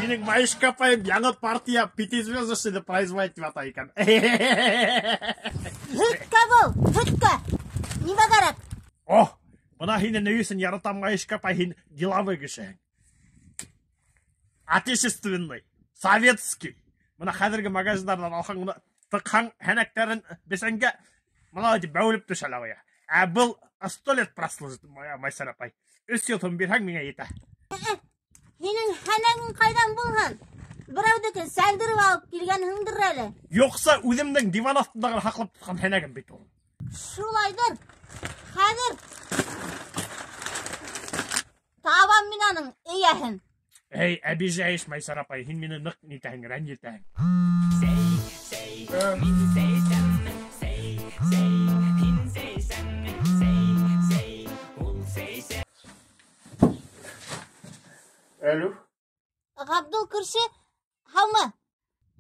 Менің Маишка апайым яңа партия пятизвездочный производить вата екен. Хүтка бұл, хүтка. Неме қарап? О, бұна хинен өйісін яратам Маишка апай хин деловой кіші. Отечественный, советский. Бұна қадіргі магазиндардан алған мұны тыққан хәнәктерін бесенге мұна өте бәуліп түшәлі. Бұл 100 лет прослужит, Майсар апай. 3 ел тон берһәң меңа ета. Сенің хәнәгің қайдан болған? Біреудікі сәлдіріп алып келген хыңдыр әлі. Жоқса өзімнің диван астындағы хақлап тұтқан хәнәгім бет ол. Шулайдыр. Қазір табам минаның ияхын. Эй, әбежайыш, Майсар апай, хин мені нық нетәң, рән етәң. Әлі? Ғабдул кірші, хаума,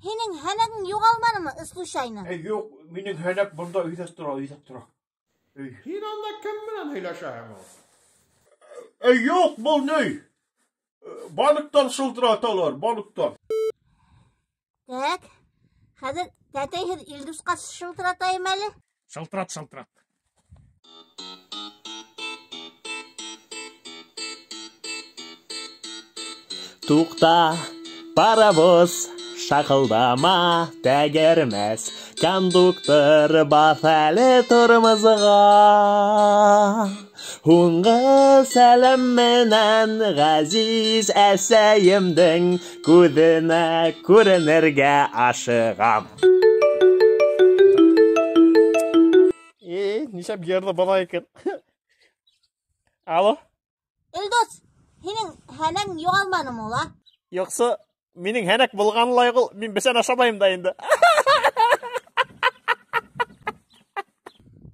сенің хәнәгің жоғалманы ма, случайно? Жоқ, менің хәнәк бұнда үйдәк тұра. Хин анда кім менен хилашаһың ол? Жоқ, бұл не? Банықтан шылтыраталар, банықтан. Так, қазір тәтейхір Илдусқа шылтыратайым әлі? Шылтырат. Туқта, паровоз, шақылдама, тәгермәс, кондуктор бas әлі тұрмызға. Хуңғы сәлем менен ғазиз әсәйімдің көзіне көрінерге ашығам. Нишап ерді бала екен. Ало? Илдус, сенің хәнәң жоғалманы ма ола? Жоқса, менің хәнәк болған лайғыл, мен бесен ашамайым да енді.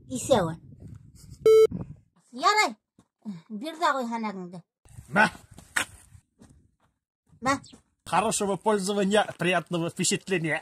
Исеуі. Ярай, берді ғой хәнәгіңді. Мә, Мә, хорошего пользования, приятного впечатления.